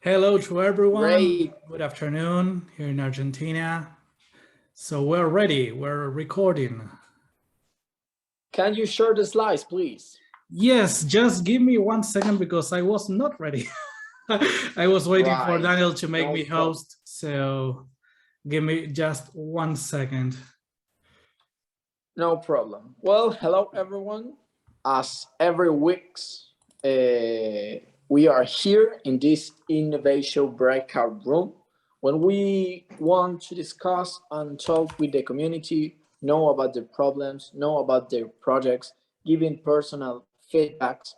Hello to everyone. Great. Good afternoon here in Argentina. So we're ready. We're recording. Can you share the slides, please? Yes, just give me 1 second because I was not ready. I was waiting for Daniel to make me host. So give me just 1 second. No problem. Well, hello, everyone. As every week, we are here in this Innovatio breakout room when we want to discuss and talk with the community, know about their problems, know about their projects, giving personal feedbacks,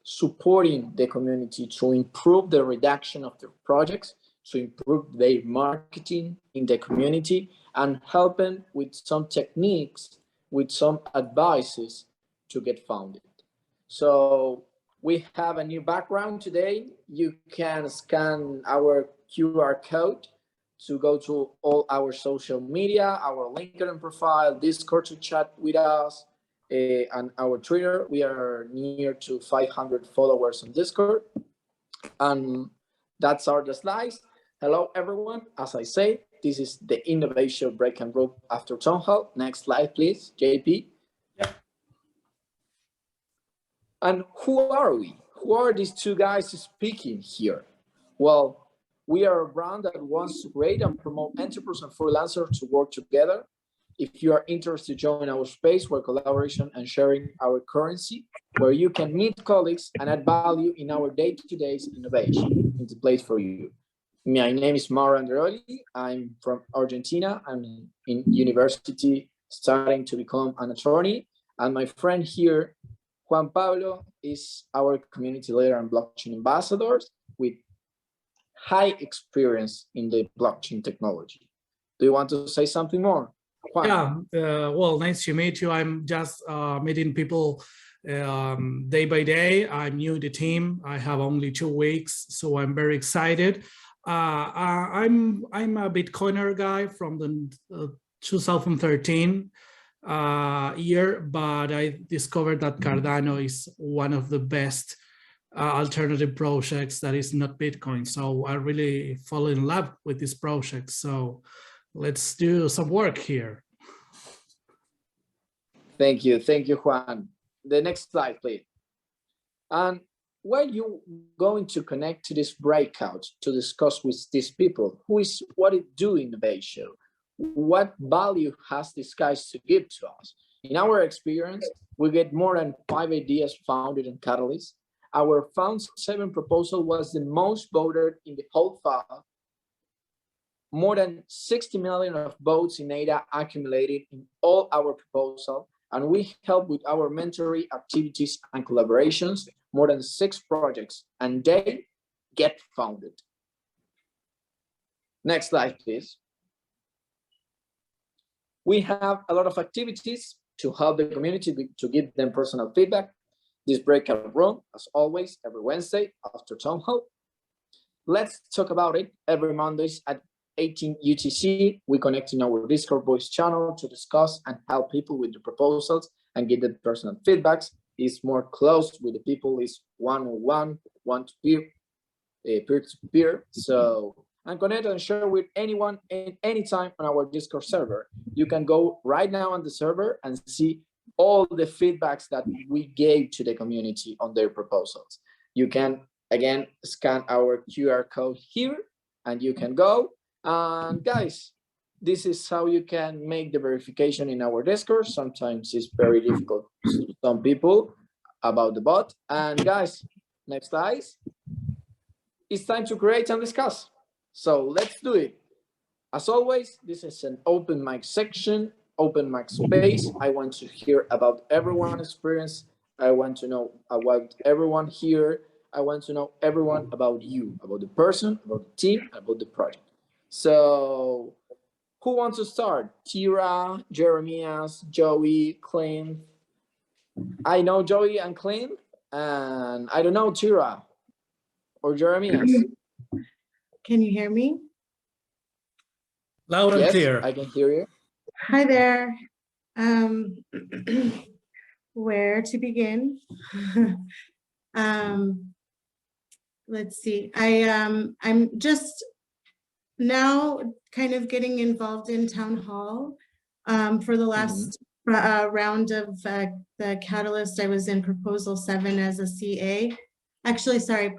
supporting the community to improve the reduction of their projects, to improve their marketing in the community, and helping with some techniques, with some advices to get founded. So we have a new background today. You can scan our QR code to go to all our social media, our LinkedIn profile, Discord to chat with us, and our Twitter. We are near to 500 followers on Discord. And that's our slides. Hello, everyone. As I say, this is the Innovatio Break-in Group after Town Hall. Next slide, please, JP. Yeah. And who are we? Who are these two guys speaking here? Well, we are a brand that wants to create and promote entrepreneurs and freelancers to work together. If you are interested, join our space where collaboration and sharing our currency, where you can meet colleagues and add value in our day-to-day innovation. It's a place for you. My name is Mauro Anderoli. I'm from Argentina. I'm in university studying to become an attorney. And my friend here, Juan Pablo, is our community leader and blockchain ambassadors with high experience in the blockchain technology. Do you want to say something more? Juan? Yeah, well, nice to meet you. I'm just meeting people day by day. I'm new to the team. I have only 2 weeks, so I'm very excited. I'm a Bitcoiner guy from the 2013 year, but I discovered that Cardano is one of the best alternative projects that is not Bitcoin. So I really fall in love with this project. So let's do some work here. Thank you, Juan. The next slide, please. And why are you going to connect to this breakout to discuss with these people? What it do Innovatio? What value has this guys to give to us? In our experience, we get more than 5 ideas founded in Catalyst. Our Found 7 proposal was the most voted in the whole file. More than 60 million of votes in data accumulated in all our proposals, and we help with our mentoring activities and collaborations, more than 6 projects, and they get founded. Next slide, please. We have a lot of activities to help the community to give them personal feedback. This breakout room, as always, every Wednesday after Town Hall. Let's talk about it every Mondays at 18 UTC. We connect in our Discord voice channel to discuss and help people with the proposals and get the personal feedbacks. It's more close with the people, is one-on-one, one-to-peer, peer-to-peer. So and connect and share with anyone at any time on our Discord server. You can go right now on the server and see all the feedbacks that we gave to the community on their proposals. You can, again, scan our QR code here and you can go. And guys, this is how you can make the verification in our Discord. Sometimes it's very difficult to some people about the bot. And guys, next slide. It's time to create and discuss. So let's do it. As always, this is an open mic section, open mic space. I want to hear about everyone's experience. I want to know about everyone here. I want to know everyone about you, about the person, about the team, about the project. So who wants to start? Tira, Jeremias, Joey, Clint. I know Joey and Clint, and I don't know Tira or Jeremias. Can you hear me? Loud and clear. I can hear you. Hi there. Where to begin? let's see. I'm just now kind of getting involved in town hall. For the last round of the Catalyst, I was in proposal 7 as a CA. Actually, sorry,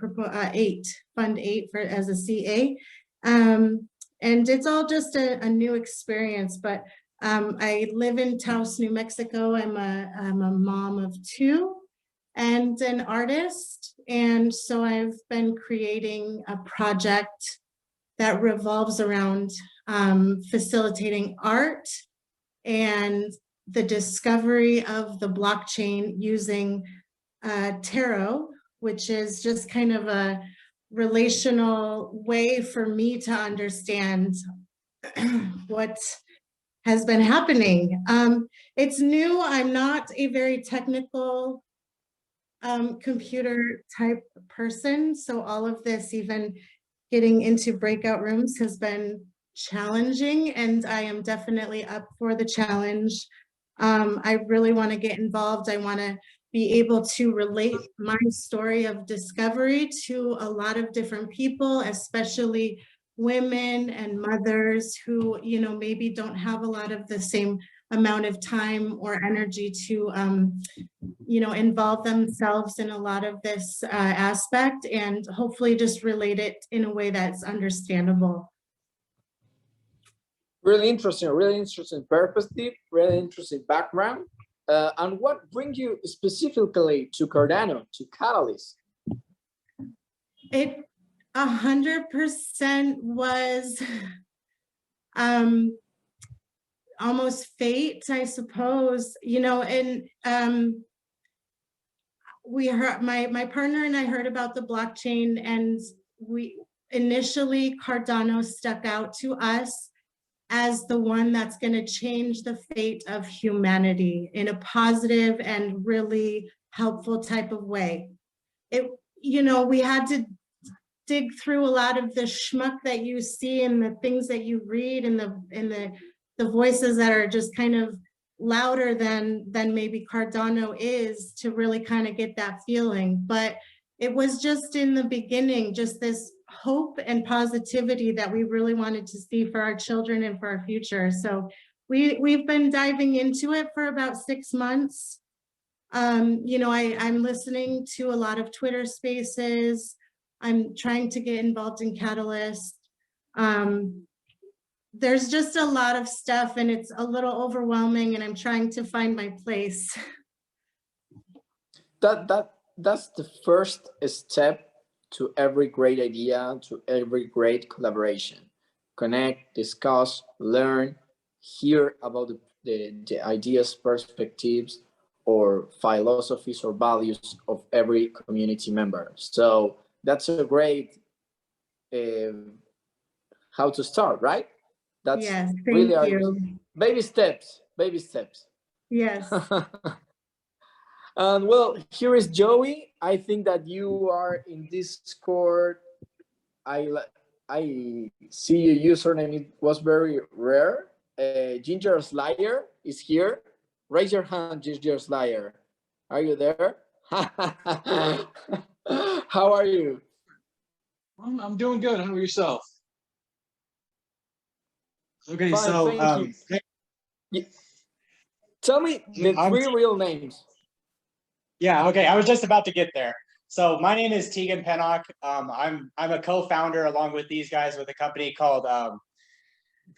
8, fund 8 for as a CA. And it's all just a new experience, but I live in Taos, New Mexico. I'm a mom of 2 and an artist. And so I've been creating a project that revolves around facilitating art and the discovery of the blockchain using tarot, which is just kind of a relational way for me to understand what has been happening. It's new. I'm not a very technical computer type person. So all of this, even getting into breakout rooms, has been challenging, and I am definitely up for the challenge. I really want to get involved. I want to be able to relate my story of discovery to a lot of different people, especially women and mothers who, you know, maybe don't have a lot of the same amount of time or energy to, you know, involve themselves in a lot of this aspect, and hopefully just relate it in a way that's understandable. Really interesting perspective, really interesting background. And what brings you specifically to Cardano, to Catalyst? It 100% was almost fate, I suppose, you know. And we heard, my partner and I heard about the blockchain, and we initially, Cardano stuck out to us as the one that's going to change the fate of humanity in a positive and really helpful type of way. It, you know, we had to dig through a lot of the schmuck that you see and the things that you read and the voices that are just kind of louder than maybe Cardano is, to really kind of get that feeling. But it was just in the beginning, just this hope and positivity that we really wanted to see for our children and for our future. So we've been diving into it for about 6 months. You know, I'm listening to a lot of Twitter spaces. I'm trying to get involved in Catalyst. There's just a lot of stuff, and it's a little overwhelming, and I'm trying to find my place. That's the first step to every great idea, to every great collaboration. Connect, discuss, learn, hear about the ideas, perspectives, or philosophies or values of every community member. So that's a great how to start, right? That's yes, really thank you. Baby steps, baby steps. Yes. And well, here is Joey. I think that you are in Discord. I see your username. It was very rare. Ginger Slayer is here. Raise your hand, Ginger Slayer. Are you there? How are you? I'm doing good. How are yourself? Okay, Fine, so tell me the 3 real names. Yeah, okay. I was just about to get there. So my name is Tegan Pennock. I'm a co-founder along with these guys with a company called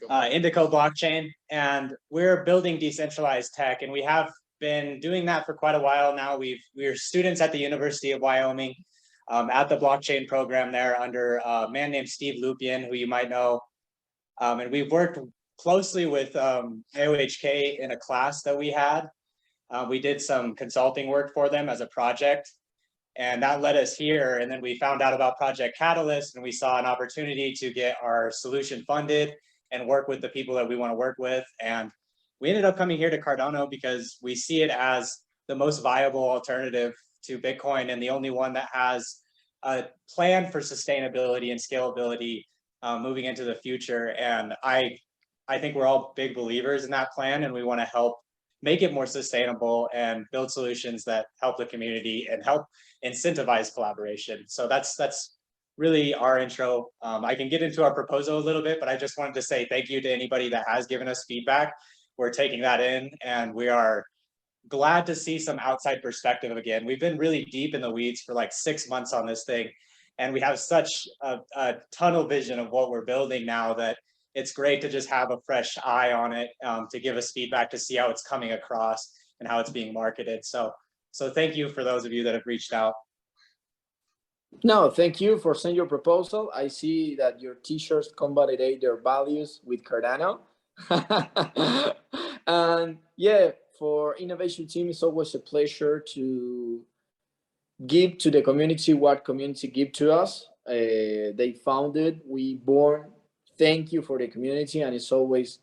Indico Blockchain, and we're building decentralized tech, and we have been doing that for quite a while now. We're students at the University of Wyoming at the blockchain program there under a man named Steve Lupian, who you might know. And we've worked closely with IOHK in a class that we had. We did some consulting work for them as a project, and that led us here. And then we found out about Project Catalyst, and we saw an opportunity to get our solution funded and work with the people that we want to work with. And we ended up coming here to Cardano because we see it as the most viable alternative to Bitcoin, and the only one that has a plan for sustainability and scalability moving into the future. And I think we're all big believers in that plan, and we want to help make it more sustainable and build solutions that help the community and help incentivize collaboration. So that's really our intro. I can get into our proposal a little bit, but I just wanted to say thank you to anybody that has given us feedback. We're taking that in, and we are glad to see some outside perspective again. We've been really deep in the weeds for like 6 months on this thing, and we have such a tunnel vision of what we're building now that it's great to just have a fresh eye on it, to give us feedback to see how it's coming across and how it's being marketed. So thank you for those of you that have reached out. No, thank you for sending your proposal. I see that your t-shirts convalidate their values with Cardano. And yeah, for Innovation team, it's always a pleasure to give to the community what community give to us. They founded, we born. Thank you for the community, and it's always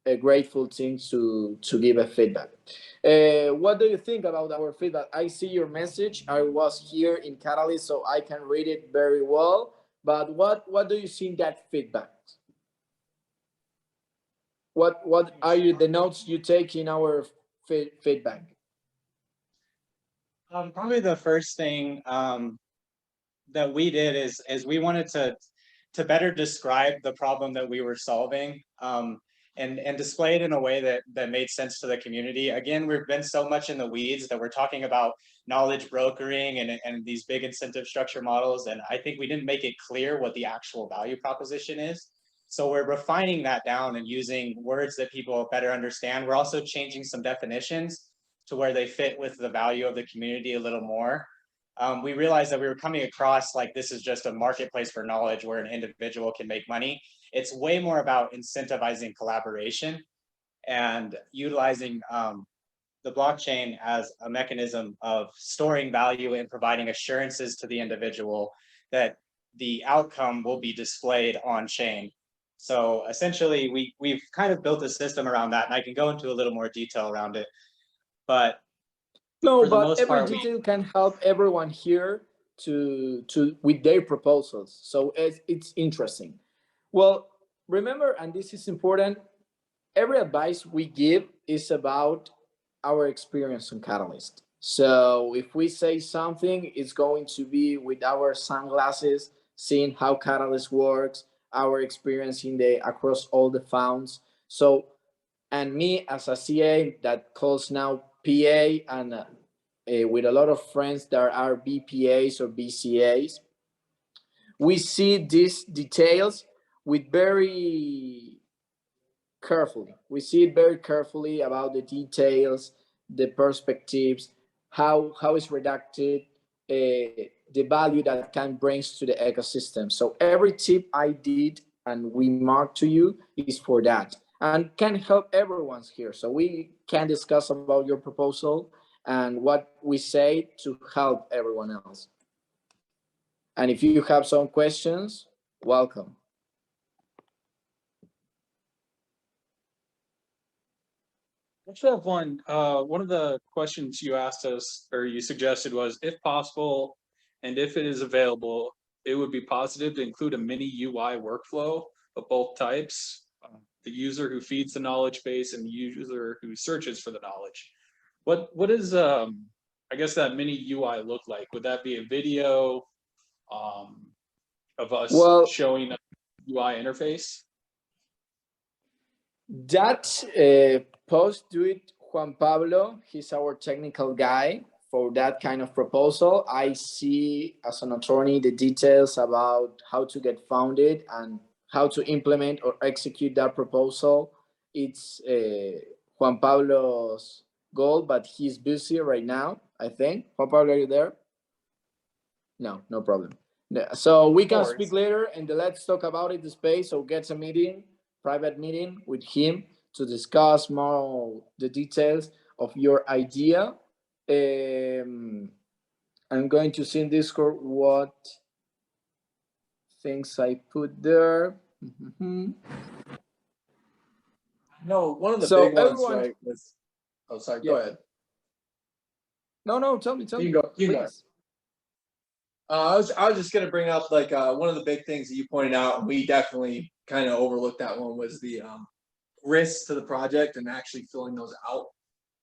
a grateful thing to give a feedback. What do you think about our feedback? I see your message. I was here in Catalyst, so I can read it very well. But what do you see in that feedback? What are the notes you take in our feedback? Probably the first thing that we did is we wanted to better describe the problem that we were solving, and display it in a way that made sense to the community. Again, we've been so much in the weeds that we're talking about knowledge brokering and these big incentive structure models, and I think we didn't make it clear what the actual value proposition is. So we're refining that down and using words that people better understand. We're also changing some definitions to where they fit with the value of the community a little more. We realized that we were coming across like this is just a marketplace for knowledge where an individual can make money. It's way more about incentivizing collaboration and utilizing the blockchain as a mechanism of storing value and providing assurances to the individual that the outcome will be displayed on chain. So essentially, we've kind of built a system around that, and I can go into a little more detail around it. But no, but every detail can help everyone here to with their proposals. So it's interesting. Well, remember, and this is important, every advice we give is about our experience on Catalyst. So if we say something, it's going to be with our sunglasses, seeing how Catalyst works, our experience in across all the funds. So, and me as a CA that calls now PA, and with a lot of friends that are BPAs or BCAs, we see these details with very carefully. We see it very carefully about the details, the perspectives, how it's redacted, the value that can bring to the ecosystem. So every tip I did and we mark to you is for that, and can help everyone's here. So we can discuss about your proposal and what we say to help everyone else. And if you have some questions, welcome. Actually, I have one. One of the questions you asked us, or you suggested, was if possible, and if it is available, it would be positive to include a mini UI workflow of both types, the user who feeds the knowledge base and the user who searches for the knowledge. What is, I guess, that mini UI look like? Would that be a video of us showing a UI interface? That post do it Juan Pablo. He's our technical guy for that kind of proposal. I see as an attorney the details about how to get founded and how to implement or execute that proposal. It's Juan Pablo's goal, but he's busy right now, I think. Juan Pablo, are you there? No, no problem. So we can speak later, and let's talk about it in the space. So get a meeting, private meeting with him to discuss more the details of your idea. I'm going to see in Discord what things I put there. No, one of the big ones, right, was, oh, sorry, go ahead. No, tell me. You go. I was just going to bring up, like, one of the big things that you pointed out, and we definitely kind of overlooked that one, was the risks to the project and actually filling those out.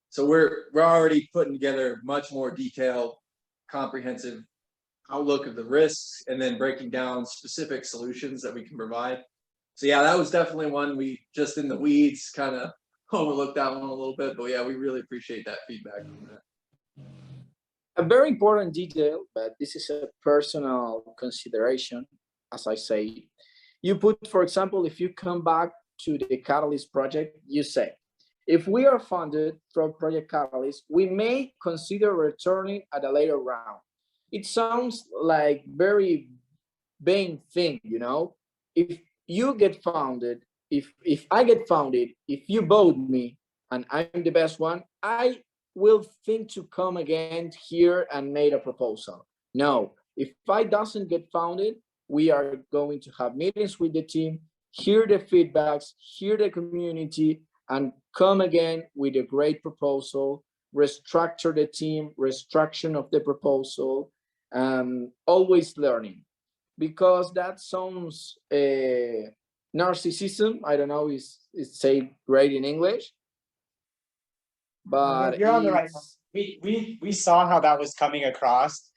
So we're already putting together much more detailed, comprehensive outlook of the risks, and then breaking down specific solutions that we can provide. So yeah, that was definitely one we just in the weeds kind of overlooked that one a little bit, but yeah, we really appreciate that feedback on that. A very important detail, but this is a personal consideration, as I say. You put, for example, if you come back to the Catalyst project, you say, if we are funded from Project Catalyst, we may consider returning at a later round. It sounds like very vain thing, you know? If you get founded, if I get founded, if you vote me and I'm the best one, I will think to come again here and make a proposal. No, if I doesn't get founded, we are going to have meetings with the team, hear the feedbacks, hear the community, and come again with a great proposal, restructure the team, restructuring of the proposal, always learning. Because that sounds narcissism. I don't know, is say great in English, but you're on the right one. We saw how that was coming across,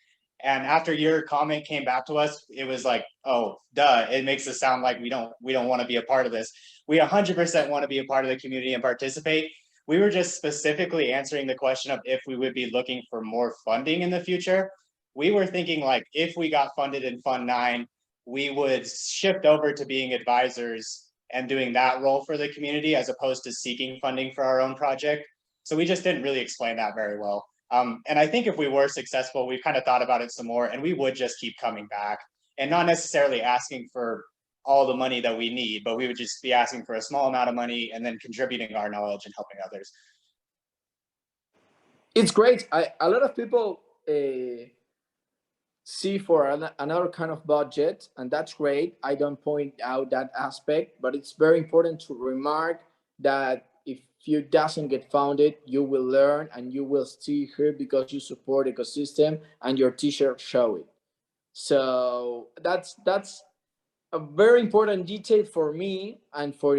and after your comment came back to us, it was like, oh, duh, it makes it sound like we don't want to be a part of this. We 100% want to be a part of the community and participate. We were just specifically answering the question of if we would be looking for more funding in the future. We were thinking like if we got funded in Fund 9, we would shift over to being advisors and doing that role for the community as opposed to seeking funding for our own project. So we just didn't really explain that very well. And I think if we were successful, we kind of thought about it some more and we would just keep coming back and not necessarily asking for all the money that we need, but we would just be asking for a small amount of money and then contributing our knowledge and helping others. It's great. A lot of people see for another kind of budget, and that's great. I don't point out that aspect, but it's very important to remark that if you doesn't get founded, you will learn and you will stay here because you support ecosystem and your t-shirt show it. So that's a very important detail for me and for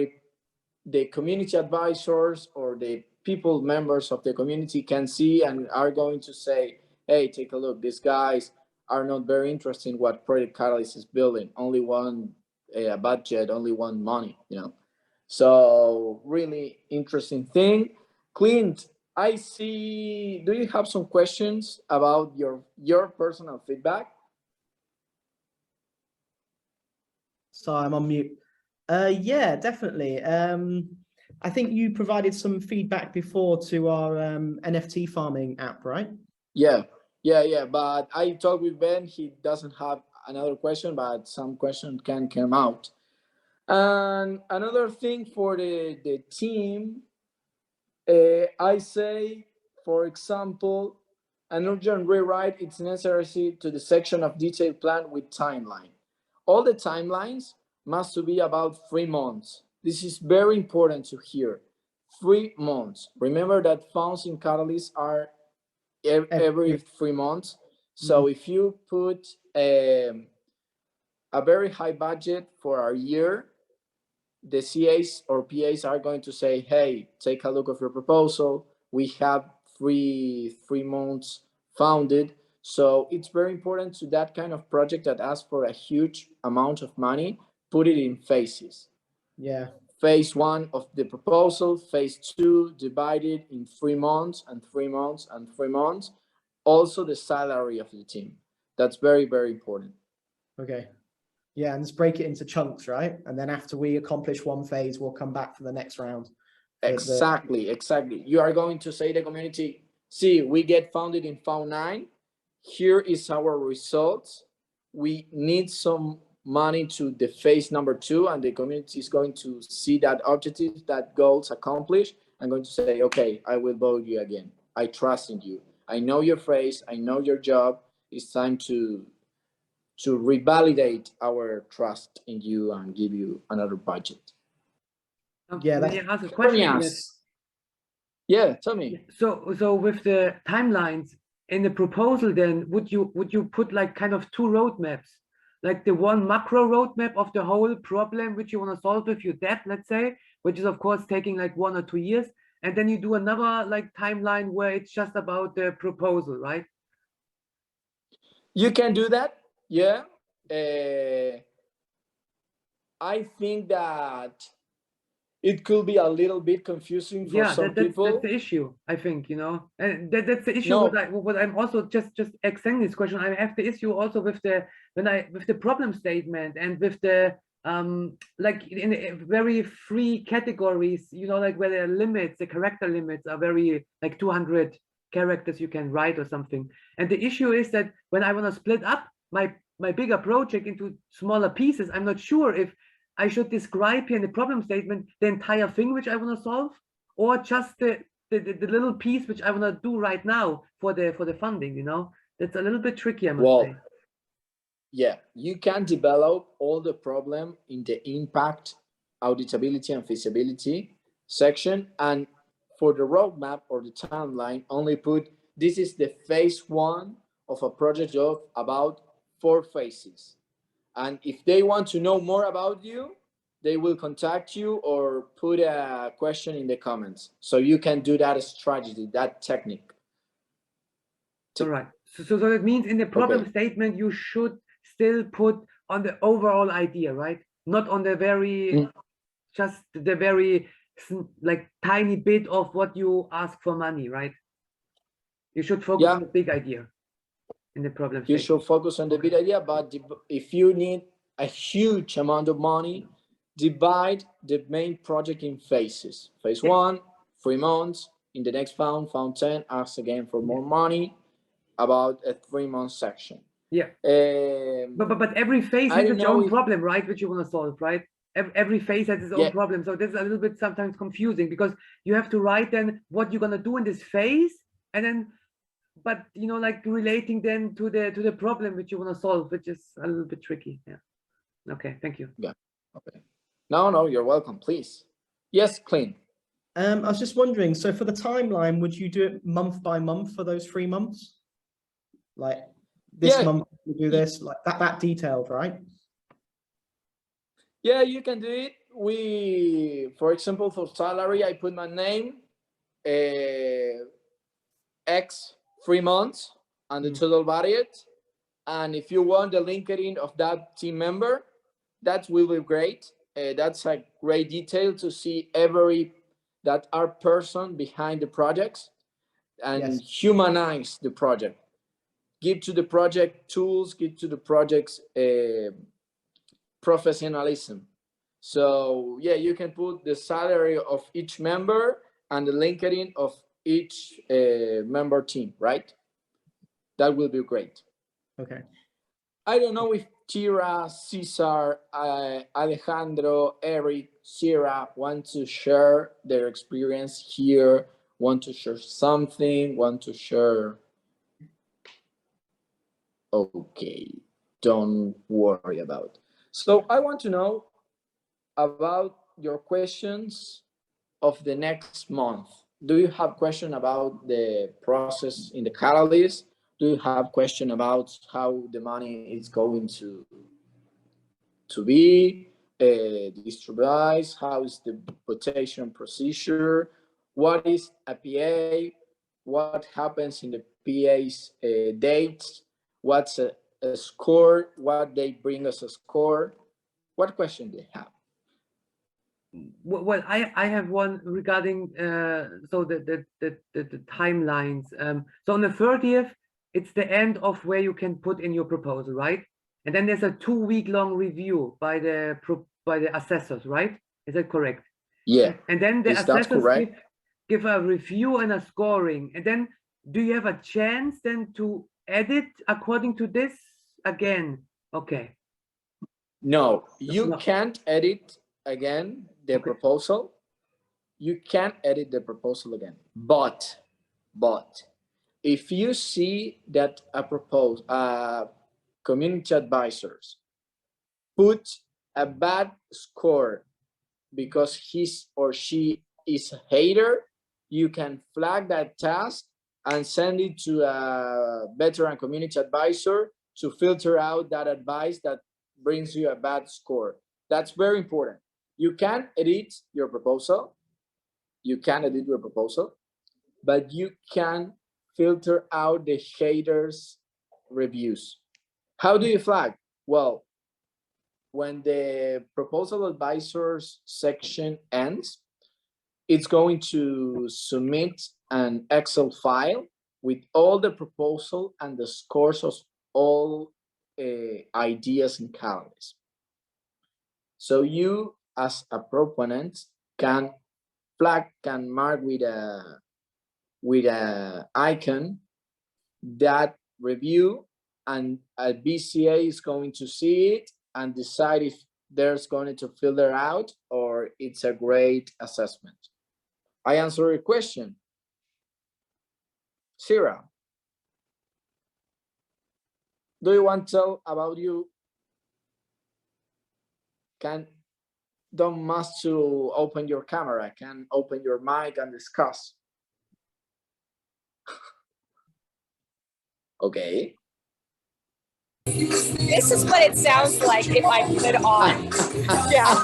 the community advisors or the people members of the community can see and are going to say, hey, take a look, these guys are not very interested in what Project Catalyst is building, only one budget, only one money, you know. So really interesting thing. Clint, I see, do you have some questions about your personal feedback? So I'm on mute. Yeah, definitely. I think you provided some feedback before to our NFT farming app, right? Yeah. But I talked with Ben. He doesn't have another question, but some question can come out. And another thing for the team, I say, for example, an urgent rewrite is necessary to the section of detailed plan with timeline. All the timelines must be about 3 months. This is very important to hear. 3 months. Remember that funds in Catalyst are every 3 months. So if you put a very high budget for a year, the CAs or PAs are going to say, hey, take a look of your proposal. We have three months founded. So it's very important to that kind of project that asks for a huge amount of money, put it in phases. Yeah. Phase 1 of the proposal, phase 2 divided in 3 months and 3 months and 3 months. Also the salary of the team. That's very, very important. Okay. Yeah, and let's break it into chunks, right? And then after we accomplish one phase, we'll come back for the next round. Exactly. You are going to say to the community, see, we get founded in Fund 9. Here is our results. We need some money to the phase number 2, and the community is going to see that objective, that goals accomplished. I'm going to say, okay, I will vote you again. I trust in you. I know your phrase. I know your job. It's time to revalidate our trust in you and give you another budget. Yeah, may I ask a question? Yeah, tell me. So with the timelines in the proposal, then would you put like kind of 2 roadmaps, like the one macro roadmap of the whole problem which you want to solve with your debt, let's say, which is of course taking like 1 or 2 years, and then you do another like timeline where it's just about the proposal, right? You can do that, yeah. I think that it could be a little bit confusing for some that's people. the issue, I think, you know, and that's the issue. No. What I'm also just extending this question. I have the issue also with the with the problem statement and with the like in very free categories, you know, like where the limits, the character limits are very like 200 characters you can write or something. And the issue is that when I want to split up my bigger project into smaller pieces, I'm not sure if I should describe here in the problem statement the entire thing which I want to solve, or just the little piece which I want to do right now for the funding. You know, that's a little bit tricky, I must say. Yeah, you can develop all the problem in the impact, auditability, and feasibility section, and for the roadmap or the timeline, only put this is the phase 1 of a project of about 4 phases. And if they want to know more about you, they will contact you or put a question in the comments. So you can do that strategy, that technique. All right. So that means in the problem statement, you should still put on the overall idea, right? Not on the very, just the very like tiny bit of what you ask for money, right? You should focus on the big idea in the problem statement. You should focus on the big idea, but if you need a huge amount of money, divide the main project in phases. Phase 1, 3 months. In the next round, round 10, ask again for more money, about a 3-month section. Yeah. But every phase has its own problem, right? Which you want to solve, right? Every phase has its own problem. So this is a little bit sometimes confusing because you have to write then what you're gonna do in this phase, and then, but you know, like relating then to the problem which you want to solve, which is a little bit tricky. Yeah. Okay. Thank you. Yeah. Okay. No, you're welcome. Please. Yes, Clint. I was just wondering. So for the timeline, would you do it month by month for those 3 months? Like this month we do this, like that detailed, right? Yeah, you can do it. For example, for salary, I put my name, X 3 months, and the total budget. And if you want the LinkedIn of that team member, that will be great. That's a great detail to see that are person behind the projects and humanize the project. Give to the project tools, give to the project's professionalism. So yeah, you can put the salary of each member and the LinkedIn of each member team, right? That will be great. Okay. I don't know if Tira, Cesar, Alejandro, Eric, Sierra want to share their experience here, want to share something, want to share. Okay, don't worry about it. So I want to know about your questions of the next month. Do you have question about the process in the catalyst? Do you have question about how the money is going to be distributed? How is the quotation procedure? What is a PA? What happens in the PA's dates? What's a score? What they bring us a score? What question do you have? Well, I have one regarding so the timelines. So on the 30th, it's the end of where you can put in your proposal, right? And then there's a 2-week-long review by the assessors, right? Is that correct? Yeah. And then the assessors give a review and a scoring. And then do you have a chance then to edit according to this again? Okay. No, you can't edit again the proposal. You can't edit the proposal again. But if you see that a community advisors put a bad score because he or she is a hater, you can flag that task and send it to a veteran community advisor to filter out that advice that brings you a bad score. That's very important. You can edit your proposal. You can edit your proposal, but you can filter out the haters' reviews. How do you flag? Well, when the proposal advisors section ends, it's going to submit an Excel file with all the proposal and the scores of all ideas and catalysts. So you, as a proponent, can flag, can mark with a icon that review, and a BCA is going to see it and decide if there's going to filter out or it's a great assessment. I answer your question. Sarah, do you want to tell about you? Don't must to open your camera, can open your mic and discuss. Okay. This is what it sounds like if I put it on. Yeah.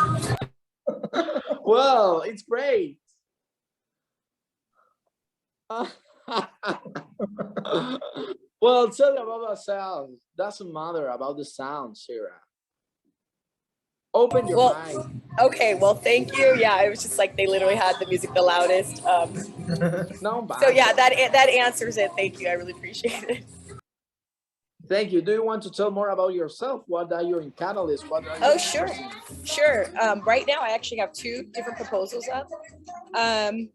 Well, it's great. Well, tell about the sound. Doesn't matter about the sound, Sarah. Open your mic. Okay, well, thank you. Yeah, it was just like they literally had the music the loudest. No, so yeah, that answers it. Thank you. I really appreciate it. Thank you. Do you want to tell more about yourself? What are you in Catalyst? What are you Oh, sure. Sure. Right now, I actually have 2 different proposals up. And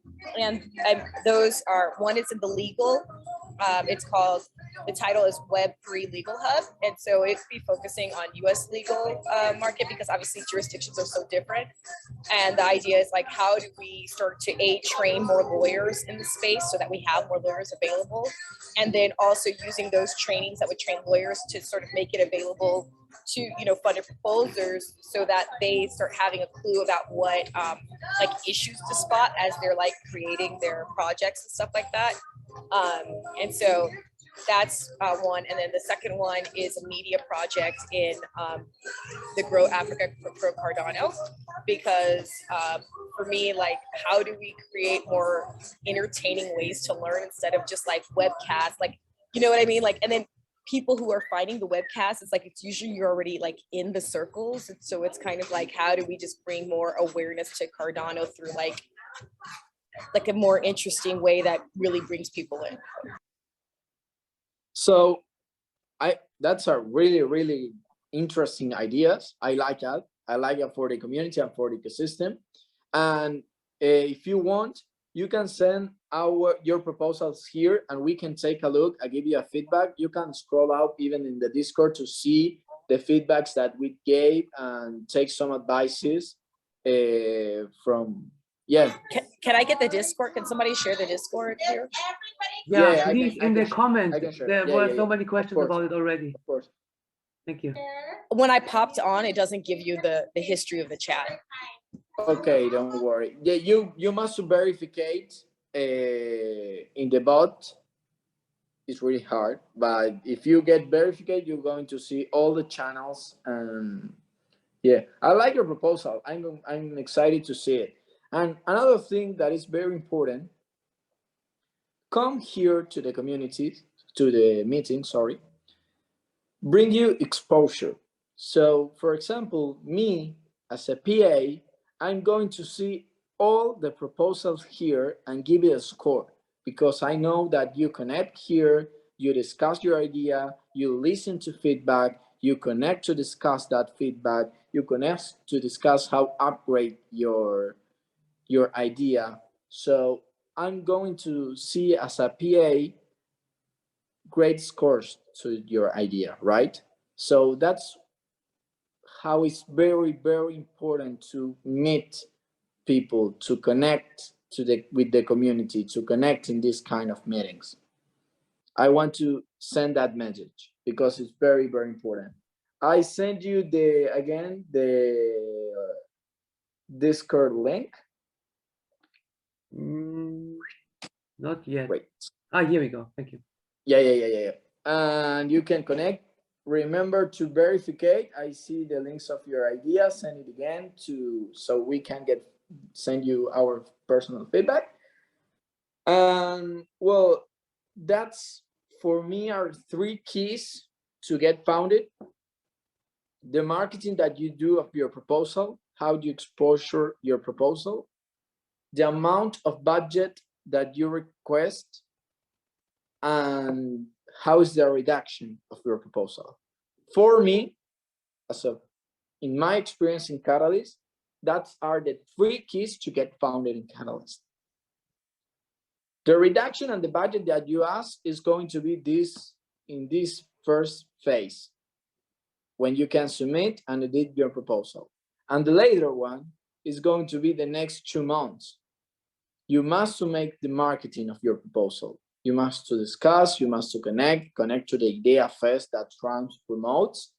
those are, one is in the legal. It's called, the title is Web3 Legal Hub. And so it's be focusing on US legal market, because obviously jurisdictions are so different. And the idea is like, how do we start to train more lawyers in the space so that we have more lawyers available? And then also using those trainings that would train lawyers to sort of make it available to, you know, funded proposers, so that they start having a clue about what like issues to spot as they're like creating their projects and stuff like that. And so that's one. And then the second one is a media project in the Grow Africa Pro Cardano, because for me, like, how do we create more entertaining ways to learn instead of just like webcasts, like, you know what I mean? Like, and then people who are finding the webcast, it's like, it's usually you're already like in the circles. And so it's kind of like, how do we just bring more awareness to Cardano through like a more interesting way that really brings people in. So that's a really, really interesting ideas. I like that. I like it for the community and for the ecosystem. And if you want, you can send your proposals here and we can take a look. I give you a feedback. You can scroll out even in the Discord to see the feedbacks that we gave and take some advices from, yeah. Can I get the Discord? Can somebody share the Discord here? Yeah, please, in the comments. There were so many of questions course. about it already. Of course. Thank you. When I popped on, it doesn't give you the history of the chat. Okay, don't worry. Yeah, you must verify in the bot. It's really hard, but if you get verified, you're going to see all the channels. And yeah, I like your proposal. I'm excited to see it. And another thing that is very important, come here to the community, to the meeting, sorry, bring you exposure. So for example, me as a PA, I'm going to see all the proposals here and give it a score, because I know that you connect here, you discuss your idea, you listen to feedback, you connect to discuss that feedback, you connect to discuss how upgrade your idea. So I'm going to see as a PA great scores to your idea, right? So that's how it's very, very important to meet people, to connect with the community, to connect in this kind of meetings. I want to send that message because it's very, very important. I send you the Discord link. Not yet. Wait. Here we go. Thank you. Yeah. And you can connect. Remember to verify. I see the links of your idea. Send it again so we can send you our personal feedback. And well, that's for me are 3 keys to get founded, the marketing that you do of your proposal, how do you exposure your proposal, the amount of budget that you request, and how is the reduction of your proposal. For me, in my experience in Catalyst, that are the 3 keys to get founded in Catalyst. The reduction and the budget that you ask is going to be this in this first phase, when you can submit and edit your proposal. And the later one is going to be the next 2 months. You must to make the marketing of your proposal. You must to discuss, you must to connect to the Idea Fest that Trans promotes,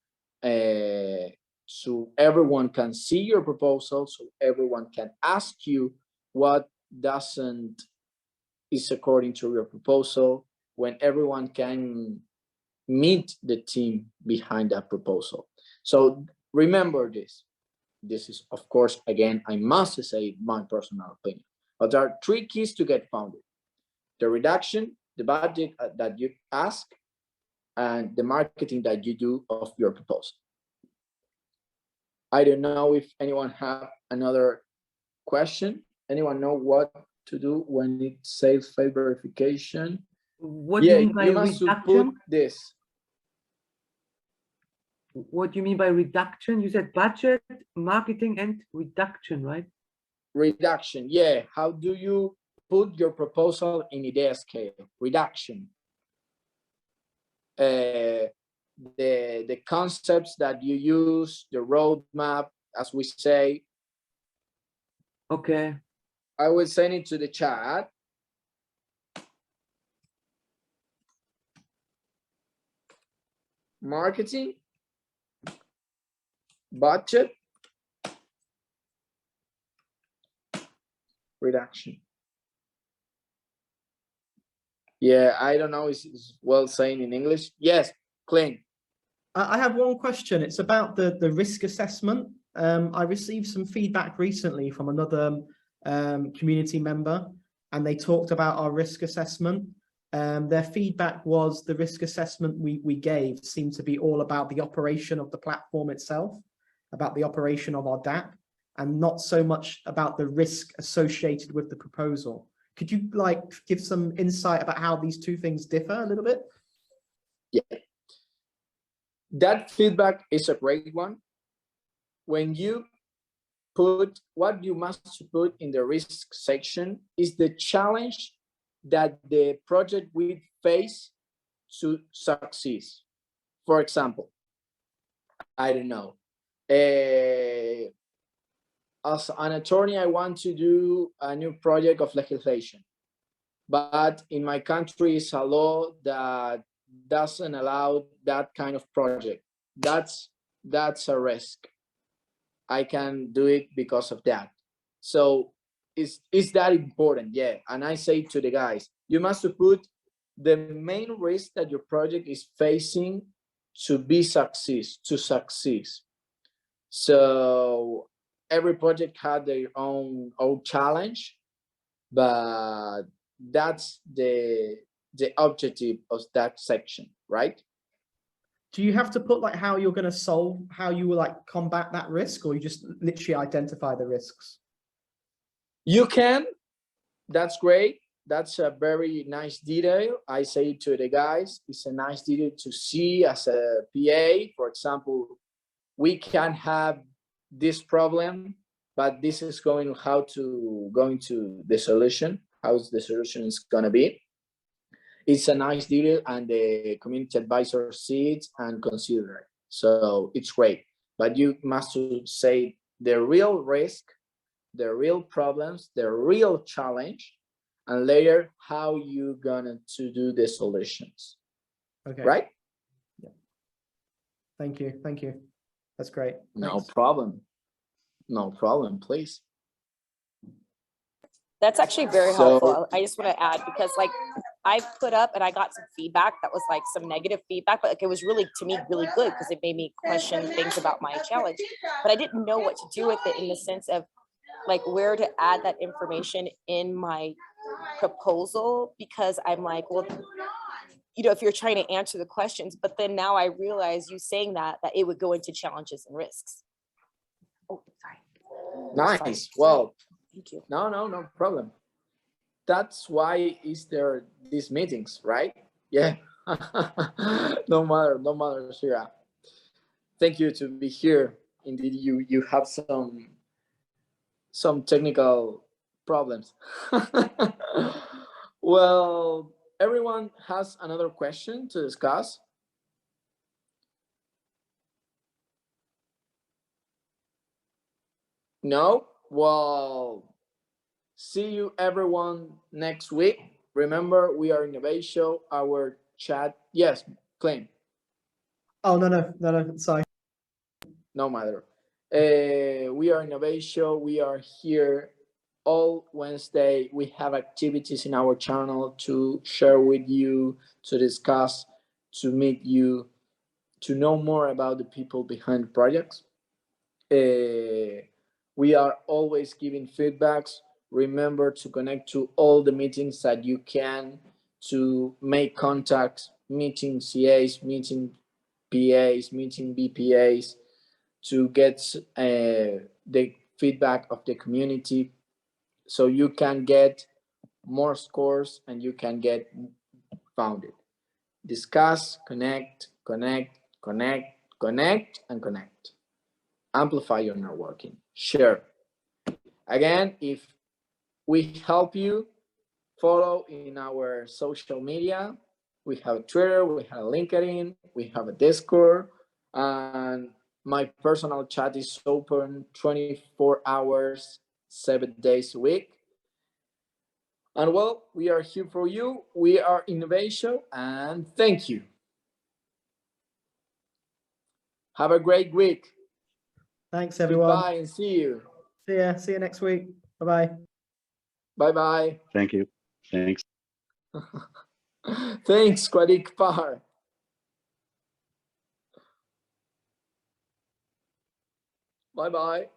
so everyone can see your proposal, so everyone can ask you what doesn't is according to your proposal, when everyone can meet the team behind that proposal. So remember this. This is, of course, again, I must say my personal opinion, but there are 3 keys to get founded: the reduction, the budget that you ask, and the marketing that you do of your proposal. I don't know if anyone have another question. Anyone know what to do when it says fail verification? What do you mean by you must put reduction? this. What do you mean by reduction? You said budget, marketing, and reduction, right? Reduction, yeah. How do you put your proposal in Ideascale? Reduction. The concepts that you use, the roadmap, as we say. Okay. I will send it to the chat. Marketing, budget, reduction. Yeah, I don't know if it's well saying in English. Yes, Clint. I have one question. It's about the risk assessment. I received some feedback recently from another community member, and they talked about our risk assessment. Their feedback was the risk assessment we gave seemed to be all about the operation of the platform itself, about the operation of our DApp, and not so much about the risk associated with the proposal. Could you give some insight about how these 2 things differ a little bit? Yeah, that feedback is a great one. When you put what you must put in the risk section is the challenge that the project will face to succeed. For example, I don't know, as an attorney, I want to do a new project of legislation, but in my country is a law that doesn't allow that kind of project. That's a risk. I can do it because of that. So is that important? Yeah. And I say to the guys, you must put the main risk that your project is facing to succeed. So every project had their own challenge, but that's the objective of that section, right? Do you have to put how you're going to solve, how you will combat that risk, or you just literally identify the risks? You can. That's great. That's a very nice detail. I say to the guys, it's a nice detail to see as a PA. For example, we can have this problem, but this is going to the solution. How the solution is going to be. It's a nice detail, and the community advisor sees it and consider it. So it's great, but you must say the real risk, the real problems, the real challenge, and later how you gonna to do the solutions. Okay. Right? Yeah. Thank you. Thank you. That's great. No problem. No problem, please. That's actually very helpful. I just want to add, because I put up and I got some feedback that was some negative feedback, but it was really, to me, really good, because it made me question things about my challenge. But I didn't know what to do with it, in the sense of where to add that information in my proposal, because I'm well, you know, if you're trying to answer the questions, but then now I realize you saying that it would go into challenges and risks. Oh, sorry. Nice. Well, Thank you. no problem. That's why is there these meetings, right? Yeah. no matter, Shira. Thank you to be here. Indeed, you have some technical problems. Well, everyone has another question to discuss. No? Well, see you everyone next week. Remember, we are Innovatio, our chat. Yes, claim. Oh, no, sorry. No matter. We are Innovatio. We are here all Wednesday. We have activities in our channel to share with you, to discuss, to meet you, to know more about the people behind projects. We are always giving feedbacks. Remember to connect to all the meetings that you can, to make contacts, meeting CAs, meeting PAs, meeting BPAs, to get the feedback of the community, so you can get more scores and you can get founded. Discuss, connect, and connect. Amplify your networking. Share. Again, if we help you, follow in our social media. We have Twitter, we have LinkedIn, we have a Discord, and my personal chat is open 24 hours, 7 days a week. And well, we are here for you. We are Innovatio, and thank you. Have a great week. Thanks, everyone. Bye and see you. See you next week. Bye-bye. Bye-bye. Thank you. Thanks. Thanks, Kwadik Par. Bye-bye.